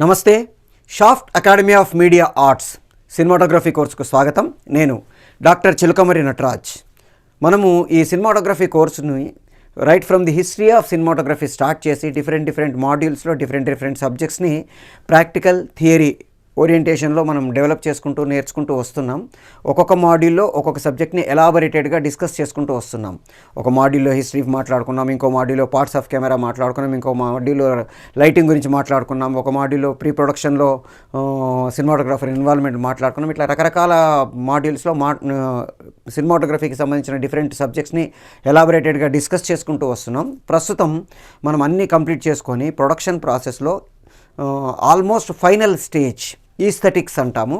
నమస్తే. Shaft academy of media arts cinematography కోర్సుకు స్వాగతం. నేను డాక్టర్ చిలుకమరి నటరాజ్. మనము ఈ సినిమాటోగ్రఫీ కోర్సుని right from the history of cinematography start చేసి డిఫరెంట్ మాడ్యూల్స్లో డిఫరెంట్ సబ్జెక్ట్స్ని ప్రాక్టికల్ థియరీ ఓరియంటేషన్లో మనం డెవలప్ చేసుకుంటూ నేర్చుకుంటూ వస్తున్నాం. ఒక్కొక్క మాడ్యూల్లో ఒక్కొక్క సబ్జెక్ట్ని ఎలాబొరేటెడ్గా డిస్కస్ చేసుకుంటూ వస్తున్నాం. ఒక మాడ్యూల్లో హిస్టరీ మాట్లాడుకున్నాం, ఇంకో మాడ్యూల్లో పార్ట్స్ ఆఫ్ కెమెరా మాట్లాడుకున్నాం, ఇంకో మాడ్యూల్లో లైటింగ్ గురించి మాట్లాడుకున్నాం, ఒక మాడ్యూల్లో ప్రీ ప్రొడక్షన్లో సినిమాటోగ్రాఫర్ ఇన్వాల్వ్మెంట్ మాట్లాడుకున్నాం. ఇట్లా రకరకాల మాడ్యూల్స్లో సినిమాటోగ్రఫీకి సంబంధించిన డిఫరెంట్ సబ్జెక్ట్స్ని ఎలాబొరేటెడ్గా డిస్కస్ చేసుకుంటూ వస్తున్నాం. ప్రస్తుతం మనం అన్నీ కంప్లీట్ చేసుకొని ప్రొడక్షన్ ప్రాసెస్లో ఆల్మోస్ట్ ఫైనల్ స్టేజ్ ఈస్థెటిక్స్ అంటాము.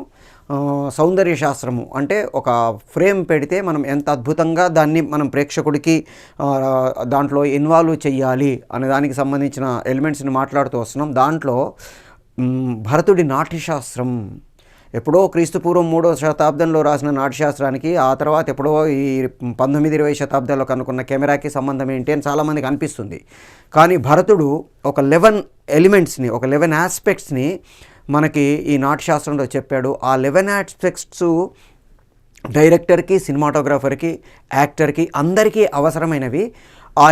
సౌందర్య శాస్త్రము అంటే ఒక ఫ్రేమ్ పెడితే మనం ఎంత అద్భుతంగా దాన్ని మనం ప్రేక్షకుడికి దాంట్లో ఇన్వాల్వ్ చెయ్యాలి అనే దానికి సంబంధించిన ఎలిమెంట్స్ని మాట్లాడుతూ వస్తున్నాం. దాంట్లో భరతుడి నాట్యశాస్త్రం ఎప్పుడో క్రీస్తుపూర్వం 3వ శతాబ్దంలో రాసిన నాట్యశాస్త్రానికి ఆ తర్వాత ఎప్పుడో ఈ 19-20 శతాబ్దాల్లో కనుక్కున్న కెమెరాకి సంబంధం ఏంటి అని చాలామందికి అనిపిస్తుంది. కానీ భరతుడు ఒక 11 ఎలిమెంట్స్ని, ఒక 11 ఆస్పెక్ట్స్ని మనకి ఈ నాట్యశాస్త్రంలో చెప్పాడు. ఆ 11 ఆస్పెక్ట్స్ డైరెక్టర్కి, సినిమాటోగ్రాఫర్కి, యాక్టర్కి అందరికీ అవసరమైనవి. ఆ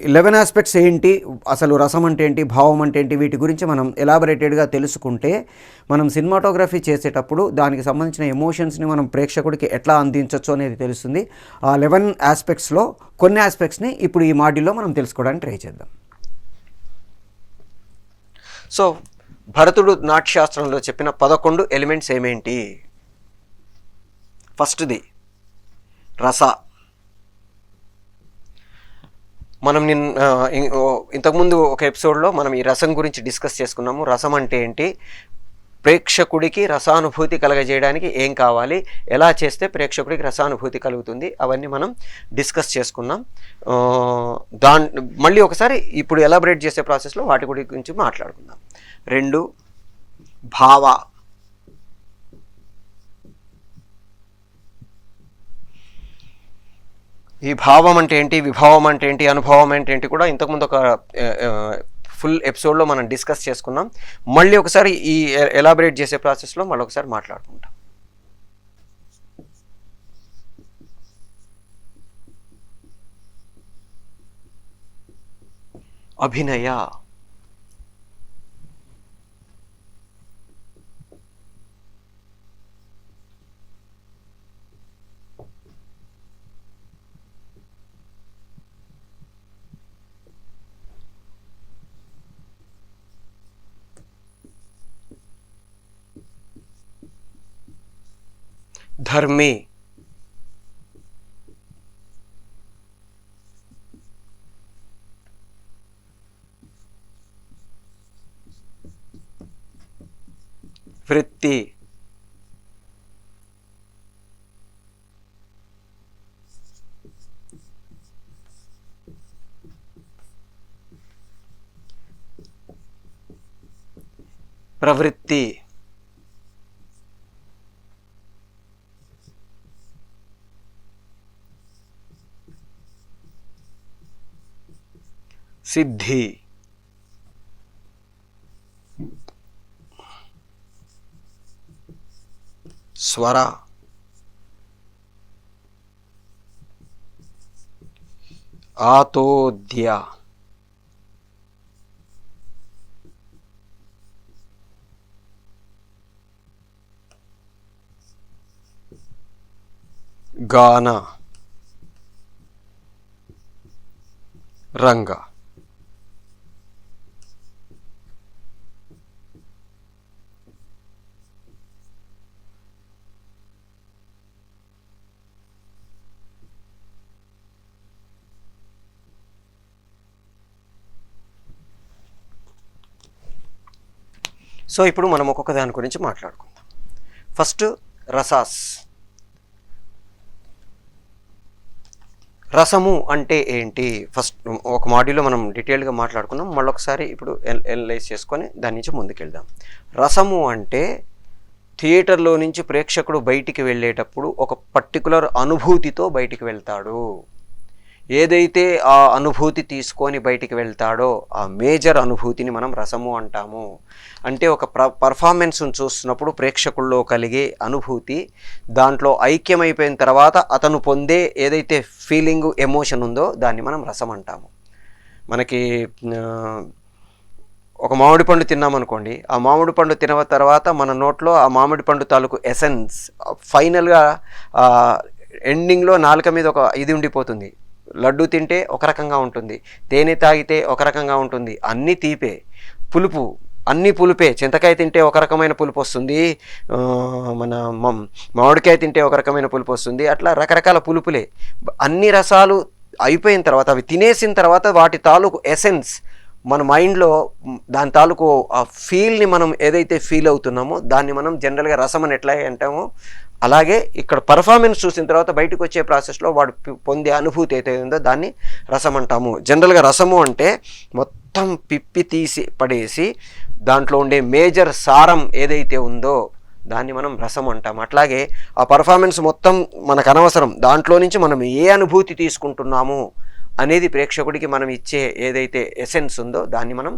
11 ఆస్పెక్ట్స్ ఏంటి, అసలు రసం అంటే ఏంటి, భావం అంటే ఏంటి, వీటి గురించి మనం ఎలాబొరేటెడ్గా తెలుసుకుంటే మనం సినిమాటోగ్రఫీ చేసేటప్పుడు దానికి సంబంధించిన ఎమోషన్స్ని మనం ప్రేక్షకుడికి ఎట్లా అందించవచ్చు అనేది తెలుస్తుంది. ఆ 11 ఆస్పెక్ట్స్లో కొన్ని ఆస్పెక్ట్స్ని ఇప్పుడు ఈ మాడ్యూల్లో మనం తెలుసుకోవడానికి ట్రై చేద్దాం. సో భరతుడు నాట్యశాస్త్రంలో చెప్పిన 11 ఎలిమెంట్స్ ఏమేంటి? ఫస్ట్ది రస. మనం ఇంతకుముందు ఒక ఎపిసోడ్లో మనం ఈ రసం గురించి డిస్కస్ చేసుకున్నాము. రసం అంటే ఏంటి, ప్రేక్షకుడికి రసానుభూతి కలగజేయడానికి ఏం కావాలి, ఎలా చేస్తే ప్రేక్షకుడికి రసానుభూతి కలుగుతుంది, అవన్నీ మనం డిస్కస్ చేసుకున్నాం. మళ్ళీ ఒకసారి ఇప్పుడు ఎలాబొరేట్ చేసే ప్రాసెస్లో వాటి గురించి మాట్లాడుకుందాం. 2 భావ. ఈ భావం అంటే ఏంటి, విభావం అంటే ఏంటి, అనుభవం అంటే ఏంటి కూడా ఇంతకుముందు ఒక ఫుల్ ఎపిసోడ్లో మనం డిస్కస్ చేసుకున్నాం. మళ్ళీ ఒకసారి ఈ ఎలాబొరేట్ చేసే ప్రాసెస్లో మళ్ళీ ఒకసారి మాట్లాడుకుంటాం. అభినయ. ధర్మి. వృత్తి. ప్రవృత్తి. సిద్ధి. స్వర. ఆతోద్య. గాన. రంగ. సో ఇప్పుడు మనం ఒక్కొక్క దాని గురించి మాట్లాడుకుందాం. ఫస్ట్ రసాస్. రసము అంటే ఏంటి? ఫస్ట్ ఒక మాడ్యూల్లో మనం డీటెయిల్గా మాట్లాడుకున్నాం. మళ్ళొకసారి ఇప్పుడు ఎనలైజ్ చేసుకొని దాని నుంచి ముందుకెళ్దాం. రసము అంటే థియేటర్లో నుంచి ప్రేక్షకుడు బయటికి వెళ్ళేటప్పుడు ఒక పర్టికులర్ అనుభూతితో బయటికి వెళ్తాడు. ఏదైతే ఆ అనుభూతి తీసుకొని బయటికి వెళ్తాడో ఆ మేజర్ అనుభూతిని మనం రసము అంటాము. అంటే ఒక పర్ఫార్మెన్స్ను చూస్తున్నప్పుడు ప్రేక్షకుల్లో కలిగే అనుభూతి, దాంట్లో ఐక్యమైపోయిన తర్వాత అతను పొందే ఏదైతే ఫీలింగ్, ఎమోషన్ ఉందో దాన్ని మనం రసం అంటాము. మనకి ఒక మామిడి పండు తిన్నామనుకోండి, ఆ మామిడి పండు తిన్న తర్వాత మన నోట్లో ఆ మామిడి పండు తాలూకు ఎసెన్స్ ఫైనల్గా ఎండింగ్లో నాలుక మీద ఒక ఇది ఉండిపోతుంది. లడ్డు తింటే ఒక రకంగా ఉంటుంది, తేనె తాగితే ఒక రకంగా ఉంటుంది, అన్నీ తీపే. పులుపు అన్నీ పులుపే. చింతకాయ తింటే ఒక రకమైన పులుపు వస్తుంది, మన మామిడికాయ తింటే ఒక రకమైన పులుపు వస్తుంది, అట్లా రకరకాల పులుపులే. అన్ని రసాలు అయిపోయిన తర్వాత, అవి తినేసిన తర్వాత వాటి తాలూకు ఎసెన్స్ మన మైండ్లో దాని తాలూకు ఆ ఫీల్ని మనం ఏదైతే ఫీల్ అవుతున్నామో దాన్ని మనం జనరల్గా రసం అని ఎట్లా అంటామో, అలాగే ఇక్కడ పర్ఫార్మెన్స్ చూసిన తర్వాత బయటకు వచ్చే ప్రాసెస్లో వాడు పొందే అనుభూతి అయితే ఉందో దాన్ని రసం అంటాము. జనరల్గా రసము అంటే మొత్తం పిప్పి తీసి పడేసి దాంట్లో ఉండే మేజర్ సారం ఏదైతే ఉందో దాన్ని మనం రసం అంటాం. అట్లాగే ఆ పర్ఫార్మెన్స్ మొత్తం మనకు అనవసరం, దాంట్లో నుంచి మనం ఏ అనుభూతి తీసుకుంటున్నాము అనేది ప్రేక్షకుడికి మనం ఇచ్చే ఏదైతే ఎసెన్స్ ఉందో దాన్ని మనం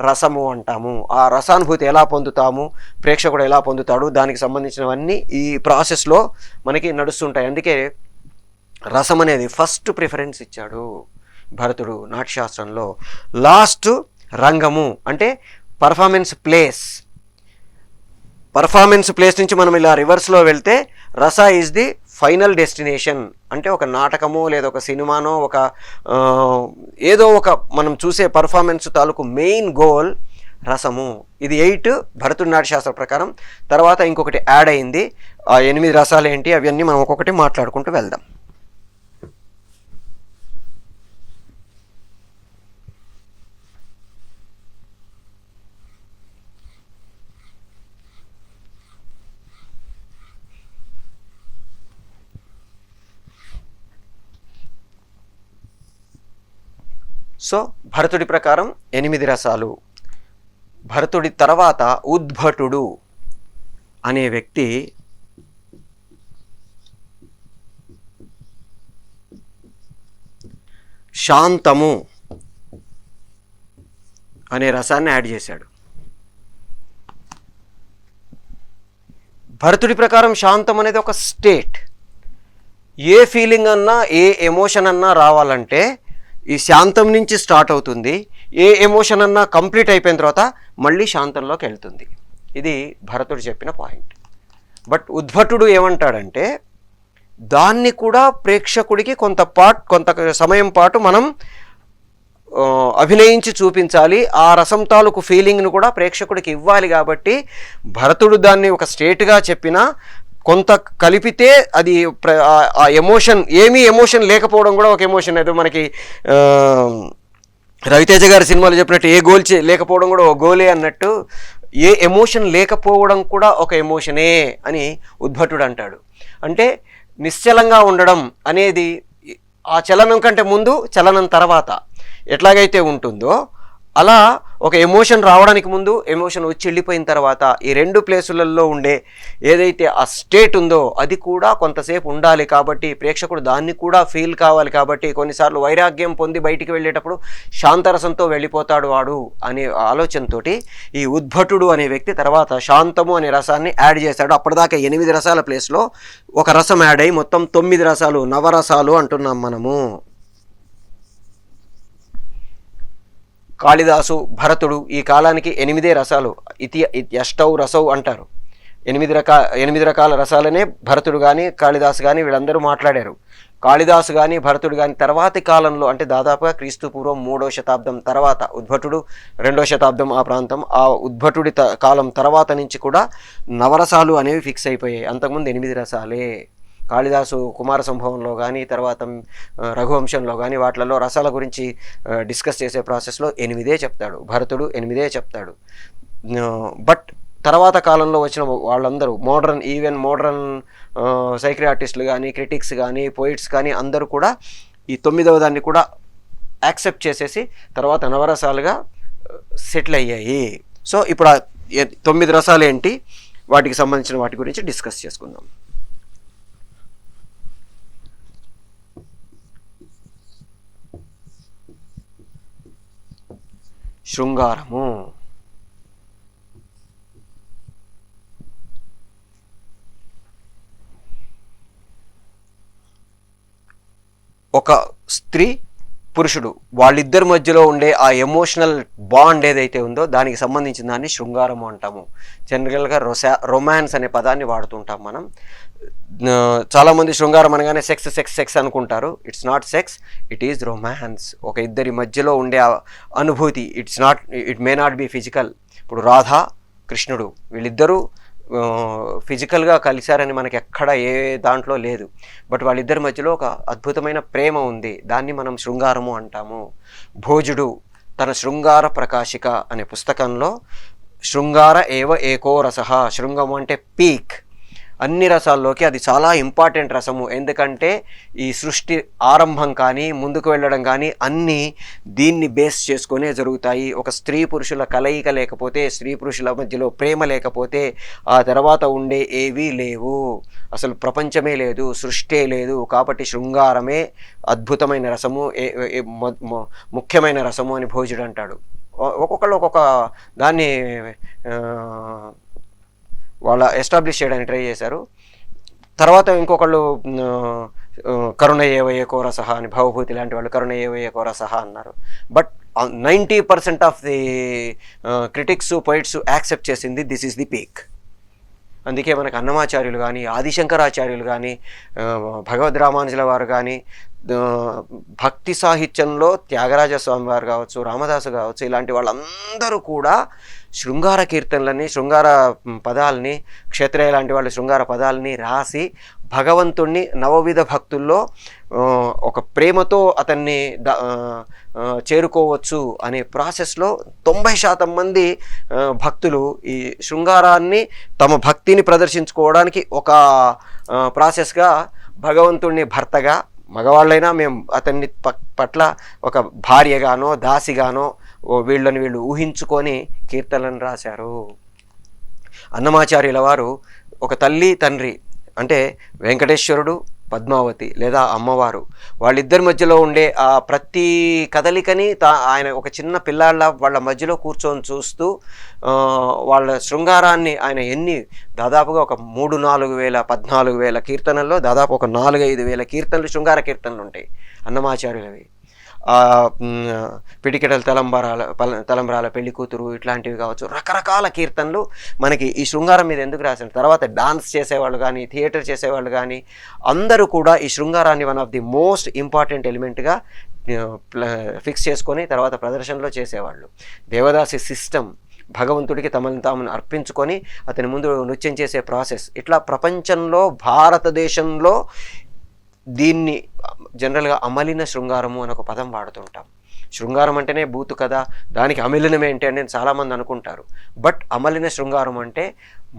రసము అంటాము. ఆ రసానుభూతి ఎలా పొందుతాము, ప్రేక్షకుడు ఎలా పొందుతాడు, దానికి సంబంధించినవన్నీ ఈ ప్రాసెస్లో మనకి నడుస్తుంటాయి. అందుకే రసం అనేది ఫస్ట్ ప్రిఫరెన్స్ ఇచ్చాడు భరతుడు నాట్యశాస్త్రంలో. లాస్ట్ రంగము అంటే పర్ఫార్మెన్స్ ప్లేస్ నుంచి మనం ఇలా రివర్స్లో వెళ్తే రస ఈజ్ ది ఫైనల్ డెస్టినేషన్. అంటే ఒక నాటకమో లేదా ఒక సినిమానో ఒక ఏదో ఒక మనం చూసే పర్ఫార్మెన్స్ తాలూకు మెయిన్ గోల్ రసము. ఇది 8 భరతుడి నాట్యశాస్త్ర ప్రకారం. తర్వాత ఇంకొకటి యాడ్ అయింది, ఆ 8 రసాలు ఏంటి అవన్నీ మనం ఒక్కొక్కటి మాట్లాడుకుంటూ వెళ్దాం. సో భరతుడి ప్రకారం 8 రసాలు. భరతుడి తర్వాత ఉద్భటుడు అనే వ్యక్తి శాంతము అనే రసాన్ని యాడ్ చేశాడు. భరతుడి ప్రకారం శాంతం అనేది ఒక స్టేట్. ఏ ఫీలింగ్ అన్నా ఏ ఎమోషన్ అన్నా రావాలంటే ఈ శాంతం నుంచి స్టార్ట్ అవుతుంది. ఏ ఎమోషన్ అన్నా కంప్లీట్ అయిపోయిన తర్వాత మళ్ళీ శాంతంలోకి వెళ్తుంది. ఇది భరతుడు చెప్పిన పాయింట్. బట్ ఉద్భటుడు ఏమంటాడంటే దాన్ని కూడా ప్రేక్షకుడికి కొంత సమయం పాటు మనం అభినయించి చూపించాలి. ఆ రసం తాలూకు ఫీలింగ్ను కూడా ప్రేక్షకుడికి ఇవ్వాలి. కాబట్టి భరతుడు దాన్ని ఒక స్టేట్గా చెప్పినా కొంత కలిపితే అది ఆ ఎమోషన్, ఏమీ ఎమోషన్ లేకపోవడం కూడా ఒక ఎమోషన్. ఏదో మనకి రవితేజ గారి సినిమాలో చెప్పినట్టు ఏ గోల్ లేకపోవడం కూడా ఒక గోలే అన్నట్టు ఏ ఎమోషన్ లేకపోవడం కూడా ఒక ఎమోషనే అని ఉద్భటుడు అంటాడు. అంటే నిశ్చలంగా ఉండడం అనేది ఆ చలనం కంటే ముందు, చలనం తర్వాత ఎట్లాగైతే ఉంటుందో అలా ఒక ఎమోషన్ రావడానికి ముందు, ఎమోషన్ వచ్చి వెళ్ళిపోయిన తర్వాత ఈ 2 ప్లేసులలో ఉండే ఏదైతే ఆ స్టేట్ ఉందో అది కూడా కొంతసేపు ఉండాలి. కాబట్టి ప్రేక్షకుడు దాన్ని కూడా ఫీల్ కావాలి. కాబట్టి కొన్నిసార్లు వైరాగ్యం పొంది బయటికి వెళ్ళేటప్పుడు శాంతరసంతో వెళ్ళిపోతాడు వాడు అనే ఆలోచనతో ఈ ఉద్భటుడు అనే వ్యక్తి తర్వాత శాంతము అనే రసాన్ని యాడ్ చేశాడు. అప్పటిదాకా 8 రసాల ప్లేస్లో ఒక రసం యాడ్ అయ్యి మొత్తం 9 రసాలు, నవరసాలు అంటున్నాం మనము. కాళిదాసు, భరతుడు ఈ కాలానికి 8 రసాలు, అష్టౌ రసౌ అంటారు. 8 రకాల రసాలనే భరతుడు కానీ కాళిదాసు కానీ వీళ్ళందరూ మాట్లాడారు. కాళిదాసు కానీ భరతుడు కానీ తర్వాతి కాలంలో అంటే దాదాపుగా క్రీస్తు పూర్వం 3వ శతాబ్దం తర్వాత, ఉద్భటుడు 2వ శతాబ్దం ఆ ప్రాంతం, ఆ ఉద్భటుడి కాలం తర్వాత నుంచి కూడా నవరసాలు అనేవి ఫిక్స్ అయిపోయాయి. అంతకుముందు 8 రసాలే. కాళిదాసు కుమార సంభవంలో కానీ తర్వాత రఘువంశంలో కానీ వాటిలలో రసాల గురించి డిస్కస్ చేసే ప్రాసెస్లో 8 చెప్తాడు, భరతుడు 8 చెప్తాడు. బట్ తర్వాత కాలంలో వచ్చిన వాళ్ళందరూ మోడర్న్ సైక్రియాటిస్టులు కానీ, క్రిటిక్స్ కానీ, పోయిట్స్ కానీ అందరూ కూడా ఈ 9వ దాన్ని కూడా యాక్సెప్ట్ చేసేసి తర్వాత నవరసాలుగా సెటిల్ అయ్యాయి. సో ఇప్పుడు 9 రసాలు ఏంటి, వాటికి సంబంధించిన వాటి గురించి డిస్కస్ చేసుకుందాం. శృంగారము. ఒక స్త్రీ పురుషుడు వాళ్ళిద్దరి మధ్యలో ఉండే ఆ ఎమోషనల్ బాండ్ ఏదైతే ఉందో దానికి సంబంధించిన దాన్ని శృంగారము అంటాము. జనరల్గా రొమాన్స్ అనే పదాన్ని వాడుతుంటాం మనం. చాలామంది శృంగారం అనగానే సెక్స్ సెక్స్ సెక్స్ అనుకుంటారు. It's not sex, it is romance. ఒక ఇద్దరి మధ్యలో ఉండే అనుభూతి. It may not be physical. ఇప్పుడు రాధా కృష్ణుడు వీళ్ళిద్దరూ ఫిజికల్గా కలిశారని మనకి ఎక్కడ ఏ దాంట్లో లేదు. బట్ వాళ్ళిద్దరి మధ్యలో ఒక అద్భుతమైన ప్రేమ ఉంది. దాన్ని మనం శృంగారము అంటాము. భోజుడు తన శృంగార ప్రకాశిక అనే పుస్తకంలో శృంగార ఏవ ఏకో రసః, శృంగము అంటే పీక్, అన్ని రసాల్లోకి అది చాలా ఇంపార్టెంట్ రసము. ఎందుకంటే ఈ సృష్టి ఆరంభం కానీ ముందుకు వెళ్ళడం కానీ అన్నీ దీన్ని బేస్ చేసుకునే జరుగుతాయి. ఒక స్త్రీ పురుషుల కలయిక లేకపోతే, స్త్రీ పురుషుల మధ్యలో ప్రేమ లేకపోతే ఆ తర్వాత ఉండే ఏవీ లేవు, అసలు ప్రపంచమే లేదు, సృష్టే లేదు. కాబట్టి శృంగారమే అద్భుతమైన రసము, ముఖ్యమైన రసము అని భోజుడు అంటాడు. ఒక్కొక్కళ్ళు ఒక్కొక్క దాన్ని వాళ్ళ ఎస్టాబ్లిష్ చేయడానికి ట్రై చేశారు. తర్వాత ఇంకొకళ్ళు కరుణ ఏవ ఏకో రసః అని, భవభూతి లాంటి వాళ్ళు కరుణ ఏవ ఏకో రసః అన్నారు. But 90% of the critics poets accept చేసింది దిస్ ఈజ్ ది పీక్. అందుకే మనకు అన్నమాచార్యులు కానీ, ఆదిశంకరాచార్యులు కానీ, భగవద్ రామానుజుల వారు కానీ, భక్తి సాహిత్యంలో త్యాగరాజస్వామి వారు కావచ్చు, రామదాసు కావచ్చు, ఇలాంటి వాళ్ళందరూ కూడా శృంగార కీర్తనలని, శృంగార పదాలని, క్షేత్రయ్య లాంటి వాళ్ళు శృంగార పదాలని రాసి భగవంతుణ్ణి నవవిధ భక్తుల్లో ఒక ప్రేమతో అతన్ని చేరుకోవచ్చు అనే ప్రాసెస్లో 90% మంది భక్తులు ఈ శృంగారాన్ని తమ భక్తిని ప్రదర్శించుకోవడానికి ఒక ప్రాసెస్గా, భగవంతుణ్ణి భర్తగా, మగవాళ్ళైనా మేము అతన్ని పట్ల ఒక భార్యగానో దాసిగానో వీళ్ళని వీళ్ళు ఊహించుకొని కీర్తనలను రాశారు. అన్నమాచార్యుల వారు ఒక తల్లి తండ్రి అంటే వెంకటేశ్వరుడు పద్మావతి లేదా అమ్మవారు వాళ్ళిద్దరి మధ్యలో ఉండే ఆ ప్రతి కదలికని ఆయన ఒక చిన్న పిల్లాళ్ళ వాళ్ళ మధ్యలో కూర్చొని చూస్తూ వాళ్ళ శృంగారాన్ని ఆయన దాదాపుగా ఒక 3-4 వేల 14,000 కీర్తనల్లో దాదాపు ఒక 4-5 వేల కీర్తనలు శృంగార కీర్తనలు ఉంటాయి అన్నమాచార్యులవి. పిడికెడల తలంబరాల పెళ్లి కూతురు ఇట్లాంటివి కావచ్చు, రకరకాల కీర్తనలు మనకి ఈ శృంగారం మీద ఎందుకు రాశారు. తర్వాత డాన్స్ చేసేవాళ్ళు కానీ, థియేటర్ చేసేవాళ్ళు కానీ అందరూ కూడా ఈ శృంగారాన్ని one of the most important ఎలిమెంట్గా ఫిక్స్ చేసుకొని తర్వాత ప్రదర్శనలో చేసేవాళ్ళు. దేవదాసి సిస్టమ్, భగవంతుడికి తమను తామును అర్పించుకొని అతని ముందు నృత్యం చేసే ప్రాసెస్, ఇట్లా ప్రపంచంలో భారతదేశంలో దీన్ని జనరల్గా అమలిన శృంగారము అని ఒక పదం వాడుతుంటాం. శృంగారం అంటేనే బూతు కదా, దానికి అమలినం ఏంటి అని చాలామంది అనుకుంటారు. బట్ అమలిన శృంగారం అంటే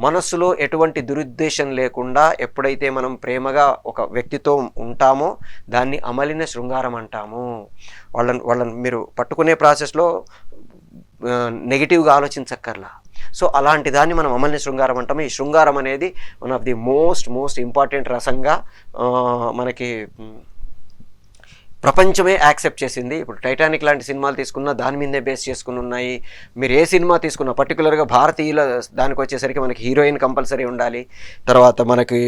మనస్సులో ఎటువంటి దురుద్దేశం లేకుండా ఎప్పుడైతే మనం ప్రేమగా ఒక వ్యక్తితో ఉంటామో దాన్ని అమలిన శృంగారం అంటాము. వాళ్ళని మీరు పట్టుకునే ప్రాసెస్లో నెగిటివ్గా ఆలోచించక్కర్లా. సో అలాంటి దాన్ని మనం అమలిన శృంగారం అంటాము. ఈ శృంగారం అనేది one of the most important రసంగా మనకి ప్రపంచమే యాక్సెప్ట్ చేసింది. ఇప్పుడు టైటానిక్ లాంటి సినిమాలు తీసుకున్నా దాని మీదే బేస్ చేసుకుని ఉన్నాయి. మీరు ఏ సినిమా తీసుకున్నా పర్టికులర్గా భారతీయుల దానికి వచ్చేసరికి మనకి హీరోయిన్ కంపల్సరీ ఉండాలి, తర్వాత మనకి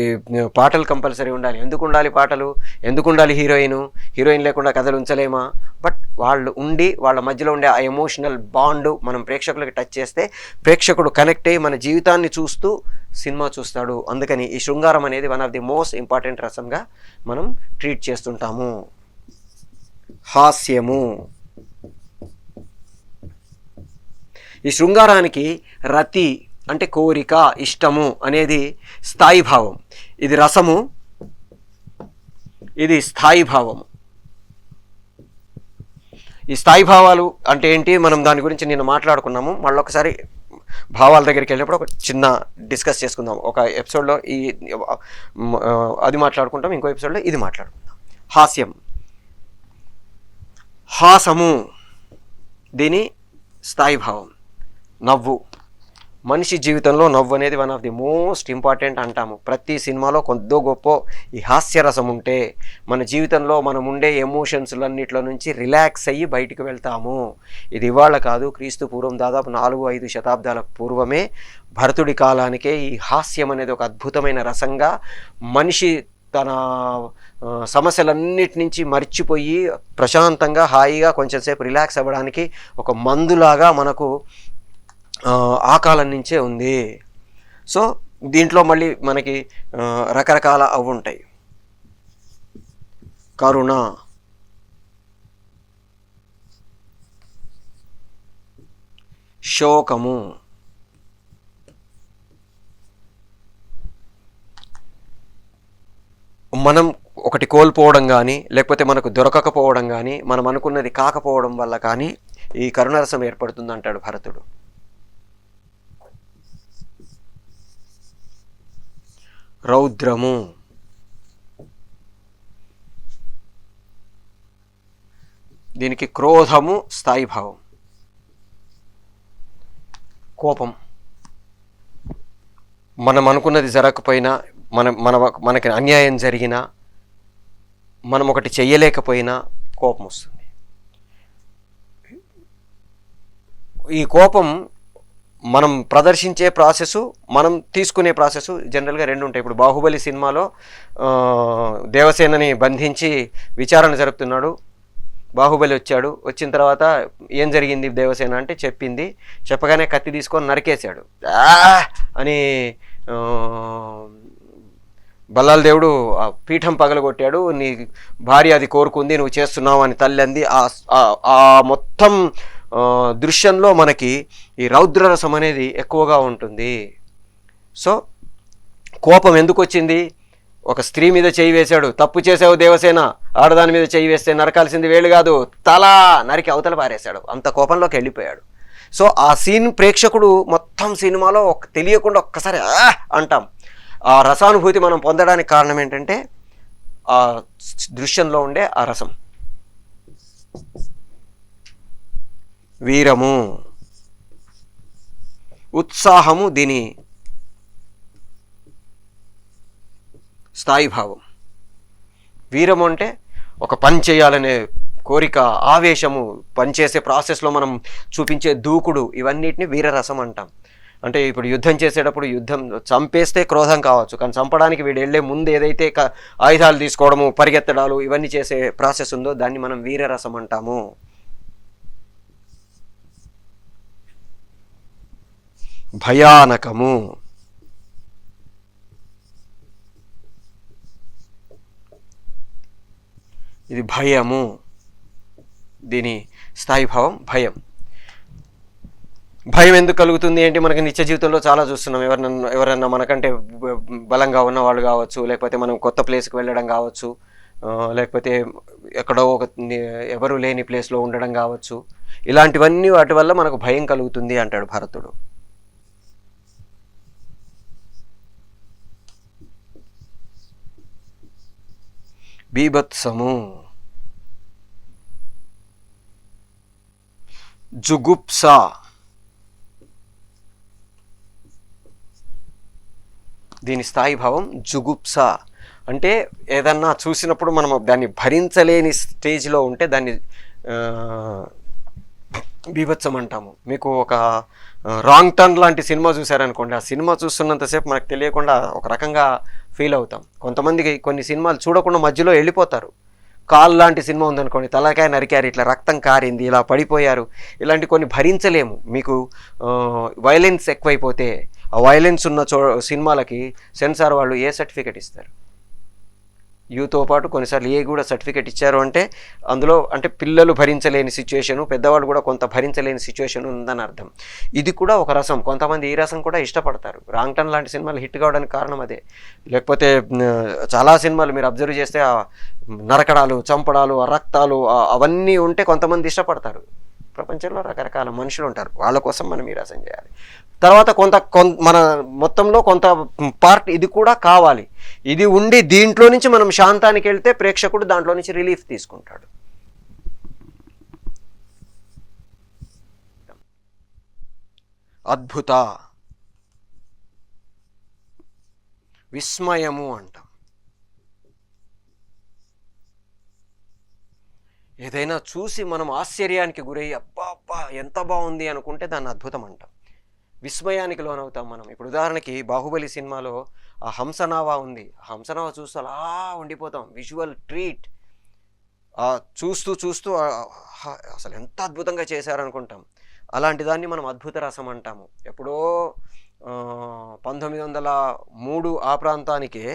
పాటలు కంపల్సరీ ఉండాలి. ఎందుకు ఉండాలి పాటలు, ఎందుకు ఉండాలి హీరోయిన్ లేకుండా కథలు ఉంచలేమా? బట్ వాళ్ళు ఉండి వాళ్ళ మధ్యలో ఉండే ఆ ఎమోషనల్ బాండ్ మనం ప్రేక్షకులకి టచ్ చేస్తే ప్రేక్షకుడు కనెక్ట్ అయ్యి మన జీవితాన్ని చూస్తూ సినిమా చూస్తాడు. అందుకని ఈ శృంగారం అనేది one of the most important రసంగా మనం ట్రీట్ చేస్తుంటాము. హాస్యము, ఈ శృంగారానికి రతి అంటే కోరిక, ఇష్టము అనేది స్థాయి భావం. ఇది రసము, ఇది స్థాయి భావము. ఈ స్థాయి భావాలు అంటే ఏంటి, మనం దాని గురించి నిన్న మాట్లాడుకున్నాము. మళ్ళొకసారి భావాల దగ్గరికి వెళ్ళినప్పుడు ఒక చిన్న డిస్కస్ చేసుకుందాం. ఒక ఎపిసోడ్లో అది మాట్లాడుకుంటాం, ఇంకో ఎపిసోడ్లో ఇది మాట్లాడుకుందాం. హాస్యం, హాసము దీని స్థాయి భావం. నవ్వు, మనిషి జీవితంలో నవ్వు అనేది one of the most important అంటాము. ప్రతి సినిమాలో కొద్దో గొప్ప ఈ హాస్యరసం ఉంటే మన జీవితంలో మనం ఉండే ఎమోషన్స్లన్నిట్లో నుంచి రిలాక్స్ అయ్యి బయటికి వెళ్తాము. ఇది ఇవాళ కాదు, క్రీస్తు పూర్వం దాదాపు 4-5 శతాబ్దాల పూర్వమే భరతుడి కాలానికే ఈ హాస్యం అనేది ఒక అద్భుతమైన రసంగా మనిషి తన సమస్యలన్నిటి నుంచి మర్చిపోయి ప్రశాంతంగా హాయిగా కొంచెంసేపు రిలాక్స్ అవ్వడానికి ఒక మందులాగా మనకు ఆ కాలం నుంచే ఉంది. సో దీంట్లో మళ్ళీ మనకి రకరకాల అవి ఉంటాయి. కరుణ, శోకము, మనం ఒకటి కోల్పోవడం కానీ లేకపోతే మనకు దొరకకపోవడం కానీ మనం అనుకున్నది కాకపోవడం వల్ల కానీ ఈ కరుణరసం ఏర్పడుతుంది అంటాడు భరతుడు. రౌద్రము, దీనికి క్రోధము స్థాయి భావం. కోపం, మనం అనుకున్నది జరగకపోయినా, మనకి అన్యాయం జరిగినా, మనం ఒకటి చెయ్యలేకపోయినా కోపం వస్తుంది. ఈ కోపం మనం ప్రదర్శించే ప్రాసెస్, మనం తీసుకునే ప్రాసెస్ జనరల్గా రెండు ఉంటాయి. ఇప్పుడు బాహుబలి సినిమాలో దేవసేనని బంధించి విచారణ జరుపుతున్నాడు. బాహుబలి వచ్చాడు. వచ్చిన తర్వాత ఏం జరిగింది దేవసేన అంటే చెప్పింది. చెప్పగానే కత్తి తీసుకొని నరికేశాడు అని బల్లాల దేవుడు ఆ పీఠం పగలగొట్టాడు. నీ భార్య అది కోరుకుంది, నువ్వు చేస్తున్నావు అని తల్లి అంది. ఆ మొత్తం దృశ్యంలో మనకి ఈ రౌద్రరసం అనేది ఎక్కువగా ఉంటుంది. సో కోపం ఎందుకు వచ్చింది? ఒక స్త్రీ మీద చేయి వేశాడు, తప్పు చేసావు దేవసేన, ఆడదాని మీద చేయి వేస్తే నరకాల్సింది వేళ్ళు కాదు, తల నరికి అవతల పారేశాడు. అంత కోపంలోకి వెళ్ళిపోయాడు. సో ఆ సీన్ ప్రేక్షకుడు మొత్తం సినిమాలో తెలియకుండా ఒక్కసారి అంటాం. ఆ రసానుభూతి మనం పొందడానికి కారణం ఏంటంటే ఆ దృశ్యంలో ఉండే ఆ రసం. వీరము, ఉత్సాహము, దీని స్థాయి భావం. వీరము అంటే ఒక పని చేయాలనే కోరిక, ఆవేశము, పనిచేసే ప్రాసెస్లో మనం చూపించే దూకుడు, ఇవన్నిటిని వీరరసం అంటాం. అంటే ఇప్పుడు యుద్ధం చేసేటప్పుడు యుద్ధం చంపేస్తే క్రోధం కావచ్చు, కానీ చంపడానికి వీడు వెళ్ళే ముందు ఏదైతే ఆయుధాలు తీసుకోవడము, పరిగెత్తడాలు, ఇవన్నీ చేసే ప్రాసెస్ ఉందో దాన్ని మనం వీరరసం అంటాము. భయానకము, ఇది భయము, దీని స్థాయి భావం భయం. భయం ఎందుకు కలుగుతుంది ఏంటి? మనకి నిత్య జీవితంలో చాలా చూస్తున్నాం. ఎవరన్నా మనకంటే బలంగా ఉన్న వాళ్ళు కావచ్చు, లేకపోతే మనం కొత్త ప్లేస్కి వెళ్ళడం కావచ్చు, లేకపోతే ఎక్కడో ఒక ఎవరు లేని ప్లేస్లో ఉండడం కావచ్చు. ఇలాంటివన్నీ వాటి వల్ల మనకు భయం కలుగుతుంది అంటాడు భరతుడు. బీభత్సము, జుగుప్స, దీని స్థాయి భావం జుగుప్స. అంటే ఏదన్నా చూసినప్పుడు మనం దాన్ని భరించలేని స్టేజ్లో ఉంటే దాన్ని బీభత్సం అంటాము. మీకు ఒక రాంగ్ టర్న్ లాంటి సినిమా చూసారనుకోండి, ఆ సినిమా చూస్తున్నంతసేపు మనకు తెలియకుండా ఒక రకంగా ఫీల్ అవుతాం. కొంతమందికి కొన్ని సినిమాలు చూడకుండా మధ్యలో వెళ్ళిపోతారు. కాల్ లాంటి సినిమా ఉందనుకోండి, తలకాయ నరికారు, ఇట్లా రక్తం కారింది, ఇలా పడిపోయారు, ఇలాంటి కొన్ని భరించలేము. మీకు వైలెన్స్ ఎక్కువైపోతే ఆ వైలెన్స్ ఉన్న సినిమాలకి సెన్సార్ వాళ్ళు ఏ సర్టిఫికేట్ ఇస్తారు? యూతో పాటు కొన్నిసార్లు ఏ కూడా సర్టిఫికేట్ ఇచ్చారు అంటే అందులో అంటే పిల్లలు భరించలేని సిచ్యువేషను, పెద్దవాళ్ళు కూడా కొంత భరించలేని సిచ్యువేషన్ ఉందని అర్థం. ఇది కూడా ఒక రసం. కొంతమంది ఈ రసం కూడా ఇష్టపడతారు. రాంగ్ టర్న్ లాంటి సినిమాలు హిట్ కావడానికి కారణం అదే. లేకపోతే చాలా సినిమాలు మీరు అబ్జర్వ్ చేస్తే ఆ నరకడాలు, చంపడాలు, ఆ రక్తాలు అవన్నీ ఉంటే కొంతమంది ఇష్టపడతారు. ప్రపంచంలో రకరకాల మనుషులు ఉంటారు, వాళ్ళ కోసం మనం ఈ రసం చేయాలి. తర్వాత మన మొత్తంలో కొంత పార్ట్ ఇది కూడా కావాలి. ఇది ఉండి దీంట్లో నుంచి మనం శాంతానికి వెళ్తే ప్రేక్షకుడు దాంట్లో నుంచి రిలీఫ్ తీసుకుంటాడు. అద్భుత, విస్మయము అంటాం. ఏదైనా చూసి మనం ఆశ్చర్యానికి గురయ్యి అబ్బా అబ్బా ఎంత బాగుంది అనుకుంటే దాన్ని అద్భుతం అంటాం. విస్మయానికి లోనవుతాం మనం. ఇప్పుడు ఉదాహరణకి బాహుబలి సినిమాలో ఆ హంసనావా ఉంది. ఆ హంసనావా చూస్తూ అలా ఉండిపోతాం. Visual treat. చూస్తూ చూస్తూ అసలు ఎంత అద్భుతంగా చేశారనుకుంటాం. అలాంటి దాన్ని మనం అద్భుత రసం అంటాము. ఎప్పుడో 1903 ఆ ప్రాంతానికే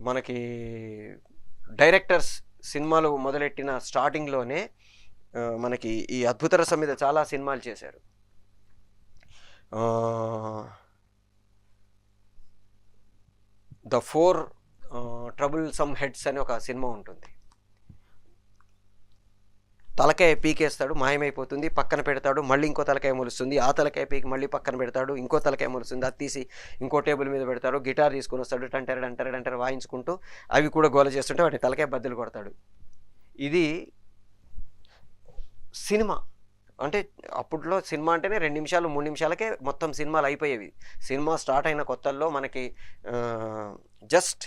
మనకి డైరెక్టర్స్ సినిమాలు మొదలెట్టిన స్టార్టింగ్లోనే మనకి ఈ అద్భుత రసం మీద చాలా సినిమాలు చేశారు. ద 4 ట్రబుల్ సమ్ హెడ్స్ అని ఒక సినిమా ఉంటుంది. తలకాయ పీకేస్తాడు, మాయమైపోతుంది, పక్కన పెడతాడు, మళ్ళీ ఇంకో తలకాయ మొలుస్తుంది, ఆ తలకాయ పీకి మళ్ళీ పక్కన పెడతాడు, ఇంకో తలకాయ మొలుస్తుంది, అది తీసి ఇంకో టేబుల్ మీద పెడతాడు, గిటార్ తీసుకొని వస్తాడు, టంటర వాయించుకుంటూ అవి కూడా గోల చేస్తుంటే వాటి తలకాయ బద్దలు కొడతాడు. ఇది సినిమా. అంటే అప్పట్లో సినిమా అంటేనే 2 నిమిషాలు 3 నిమిషాలకే మొత్తం సినిమాలు అయిపోయేవి. సినిమా స్టార్ట్ అయిన కొత్తల్లో మనకి జస్ట్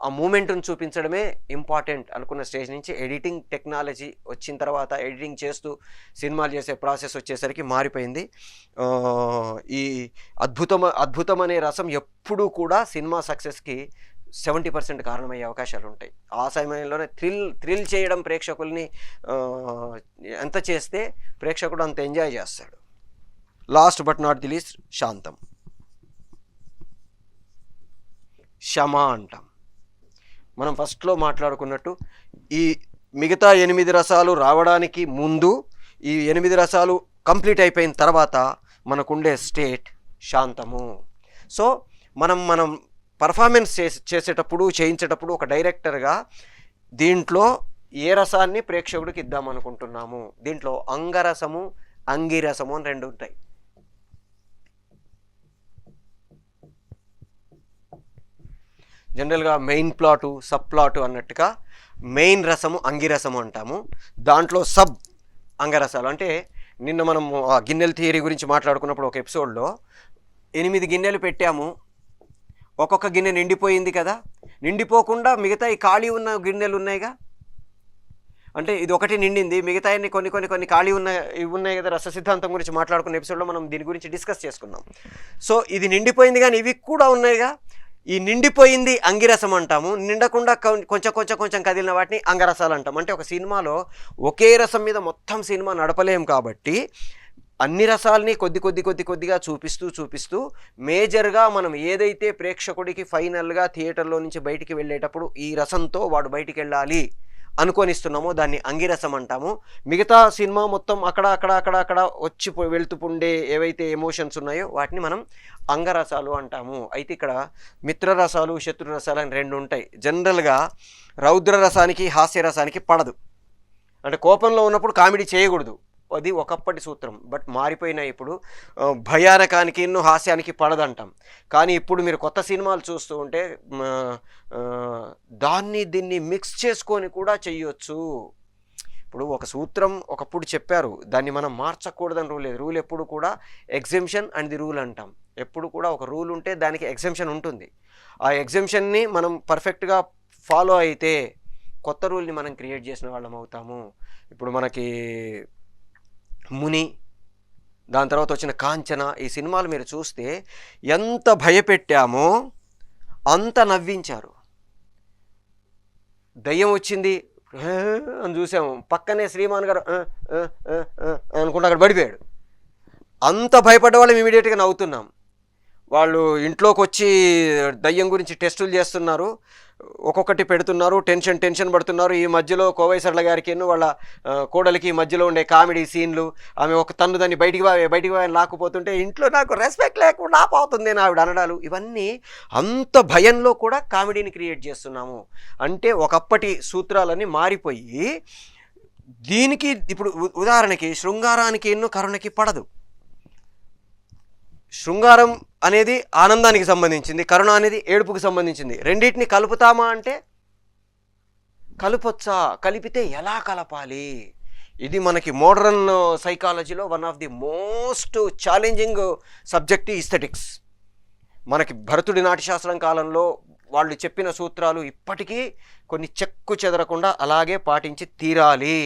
ఆ మూమెంట్ని చూపించడమే ఇంపార్టెంట్ అనుకున్న స్టేజ్ నుంచి ఎడిటింగ్ టెక్నాలజీ వచ్చిన తర్వాత ఎడిటింగ్ చేస్తూ సినిమాలు చేసే ప్రాసెస్ వచ్చేసరికి మారిపోయింది. ఈ అద్భుతం అనే రసం ఎప్పుడూ కూడా సినిమా సక్సెస్కి 70% కారణమయ్యే అవకాశాలు ఉంటాయి. ఆ సమయంలోనే థ్రిల్ చేయడం ప్రేక్షకుల్ని ఎంత చేస్తే ప్రేక్షకుడు అంత ఎంజాయ్ చేస్తాడు. Last but not the least శాంతం, క్షమ అంటాం. మనం ఫస్ట్లో మాట్లాడుకున్నట్టు ఈ మిగతా 8 రసాలు రావడానికి ముందు ఈ 8 రసాలు కంప్లీట్ అయిపోయిన తర్వాత మనకుండే స్టేట్ శాంతము. సో మనం పర్ఫార్మెన్స్ చేసేటప్పుడు చేయించేటప్పుడు ఒక డైరెక్టర్గా దీంట్లో ఏ రసాన్ని ప్రేక్షకుడికి ఇద్దామనుకుంటున్నాము. దీంట్లో అంగరసము అంగిరసము అని 2 ఉంటాయి. జనరల్గా మెయిన్ ప్లాటు సబ్ ప్లాటు అన్నట్టుగా మెయిన్ రసము అంగిరసము అంటాము. దాంట్లో సబ్ అంగరసాలు అంటే నిన్న మనము ఆ గిన్నెల థియరీ గురించి మాట్లాడుకున్నప్పుడు ఒక ఎపిసోడ్లో 8 గిన్నెలు పెట్టాము, ఒక్కొక్క గిన్నె నిండిపోయింది కదా, నిండిపోకుండా మిగతా ఈ ఖాళీ ఉన్న గిన్నెలు ఉన్నాయిగా, అంటే ఇది ఒకటి నిండింది, మిగతా కొన్ని ఖాళీ ఉన్నాయి కదా. రస సిద్ధాంతం గురించి మాట్లాడుకున్న ఎపిసోడ్లో మనం దీని గురించి డిస్కస్ చేసుకున్నాం. సో ఇది నిండిపోయింది కానీ ఇవి కూడా ఉన్నాయిగా, ఈ నిండిపోయింది అంగిరసం అంటాము. నిండకుండా కొంచెం కదిలిన వాటిని అంగరసాలు అంటాం. అంటే ఒక సినిమాలో ఒకే రసం మీద మొత్తం సినిమా నడపలేం కాబట్టి అన్ని రసాలని కొద్దిగా చూపిస్తూ మేజర్గా మనం ఏదైతే ప్రేక్షకుడికి ఫైనల్గా థియేటర్లో నుంచి బయటికి వెళ్ళేటప్పుడు ఈ రసంతో వాడు బయటికి వెళ్ళాలి అనుకొనిస్తున్నామో దాన్ని అంగిరసం అంటాము. మిగతా సినిమా మొత్తం అక్కడ వచ్చి వెళ్తుండే ఏవైతే ఎమోషన్స్ ఉన్నాయో వాటిని మనం అంగరసాలు అంటాము. అయితే ఇక్కడ మిత్రరసాలు శత్రురసాలు అని 2 ఉంటాయి. జనరల్గా రౌద్ర రసానికి హాస్యరసానికి పడదు. అంటే కోపంలో ఉన్నప్పుడు కామెడీ చేయకూడదు, అది ఒకప్పటి సూత్రం. బట్ మారిపోయినాయి ఇప్పుడు. భయానకానికి హాస్యానికి పడదంటాం. కానీ ఇప్పుడు మీరు కొత్త సినిమాలు చూస్తూ ఉంటే దీన్ని మిక్స్ చేసుకొని కూడా చెయ్యొచ్చు. ఇప్పుడు ఒక సూత్రం ఒకప్పుడు చెప్పారు, దాన్ని మనం మార్చకూడదని రూల్ లేదు. రూల్ ఎప్పుడు కూడా ఎగ్జెంప్షన్ అండ్ ది రూల్ అంటాం. ఎప్పుడు కూడా ఒక రూల్ ఉంటే దానికి ఎగ్జెంప్షన్ ఉంటుంది. ఆ ఎగ్జెంప్షన్ని మనం పర్ఫెక్ట్గా ఫాలో అయితే కొత్త రూల్ని మనం క్రియేట్ చేసిన వాళ్ళం అవుతాము. ఇప్పుడు మనకి ముని, దాని తర్వాత వచ్చిన కాంచన, ఈ సినిమాలు మీరు చూస్తే ఎంత భయపెట్టామో అంత నవ్వించారు. దయ్యం వచ్చింది అని చూసాము, పక్కనే శ్రీమాన్ గారు అనుకుంటూ అక్కడ పడిపోయాడు. అంత భయపడ్డ వాళ్ళం ఇమీడియట్గా నవ్వుతున్నాం. వాళ్ళు ఇంట్లోకి వచ్చి దయ్యం గురించి టెస్టులు చేస్తున్నారు, ఒక్కొక్కటి పెడుతున్నారు, టెన్షన్ పడుతున్నారు. ఈ మధ్యలో కోవై సరళ గారికి వాళ్ళ కోడలికి మధ్యలో ఉండే కామెడీ సీన్లు, ఆమె ఒక తన్ను దాన్ని బయటికి లాక్కుపోతుంటే ఇంట్లో నాకు రెస్పెక్ట్ లేకుండా ఆపోతుంది అని ఆవిడ అనడాలు, ఇవన్నీ అంత భయంలో కూడా కామెడీని క్రియేట్ చేస్తున్నాము. అంటే ఒకప్పటి సూత్రాలన్నీ మారిపోయి దీనికి ఇప్పుడు ఉదాహరణకి శృంగారానికి కరుణకి పడదు. శృంగారం అనేది ఆనందానికి సంబంధించింది, కరుణ అనేది ఏడుపుకి సంబంధించింది. రెండింటిని కలుపుతామా అంటే కలపొచ్చా, కలిపితే ఎలా కలపాలి? ఇది మనకి మోడర్న్ సైకాలజీలో one of the most challenging subject aesthetics. మనకి భరతుడి నాట్యశాస్త్రం కాలంలో వాళ్ళు చెప్పిన సూత్రాలు ఇప్పటికీ కొన్ని చెక్కు చెదరకుండా అలాగే పాటించి తీరాలి.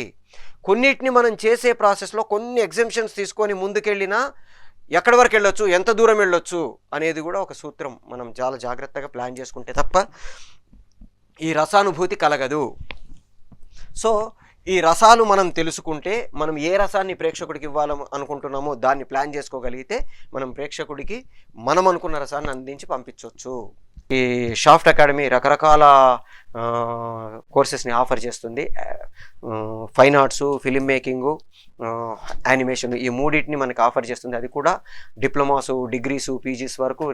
కొన్నిటిని మనం చేసే ప్రాసెస్లో కొన్ని ఎగ్జెంప్షన్స్ తీసుకొని ముందుకెళ్ళినా ఎక్కడి వరకు వెళ్ళొచ్చు, ఎంత దూరం వెళ్ళొచ్చు అనేది కూడా ఒక సూత్రం మనం చాలా జాగ్రత్తగా ప్లాన్ చేసుకుంటే తప్ప ఈ రసానుభూతి కలగదు. సో ఈ రసాలు మనం తెలుసుకుంటే మనం ఏ రసాన్ని ప్రేక్షకుడికి ఇవ్వాలని అనుకుంటున్నామో దాన్ని ప్లాన్ చేసుకోగలిగితే మనం ప్రేక్షకుడికి మనం అనుకున్న రసాన్ని అందించి పంపించవచ్చు. ఈ షాఫ్ట్ అకాడమీ రకరకాల కోర్సెస్ని ఆఫర్ చేస్తుంది. Fine arts, film making, animation, ఈ మూడింటిని మనకి ఆఫర్ చేస్తుంది. అది కూడా డిప్లొమాసు, డిగ్రీసు, పీజీస్ వరకు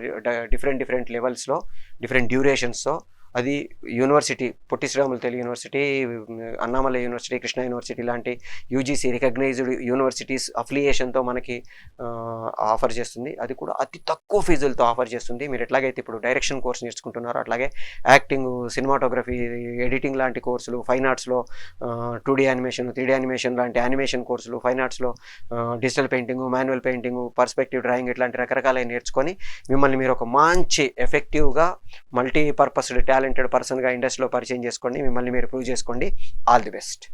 డిఫరెంట్ లెవెల్స్లో, డిఫరెంట్ డ్యూరేషన్స్తో. అది university, Potti Sriramulu Telugu university, Annamalai university, Krishna university లాంటి యూజీసీ రికగ్నైజ్డ్ యూనివర్సిటీస్ అఫిలియేషన్తో మనకి ఆఫర్ చేస్తుంది. అది కూడా అతి తక్కువ ఫీజులతో ఆఫర్ చేస్తుంది. మీరు ఎట్లాగైతే ఇప్పుడు డైరెక్షన్ కోర్స్ నేర్చుకుంటున్నారో అట్లాగే యాక్టింగ్, సినిమాటోగ్రఫీ, ఎడిటింగ్ లాంటి కోర్సులు, ఫైన్ ఆర్ట్స్లో 2D యానిమేషన్, 3D యానిమేషన్ లాంటి యానిమేషన్ కోర్సులు, ఫైన్ ఆర్ట్స్లో digital painting, manual painting, perspective drawing ఇట్లాంటి రకరకాలైన నేర్చుకొని మిమ్మల్ని మీరు ఒక మంచి ఎఫెక్టివ్గా మల్టీపర్పస్డ్ టాలెంటెడ్ పర్సన్గా ఇండస్ట్రీలో పరిచయం చేసుకోండి. మిమ్మల్ని మీరు ప్రూవ్ చేసుకోండి. All the best.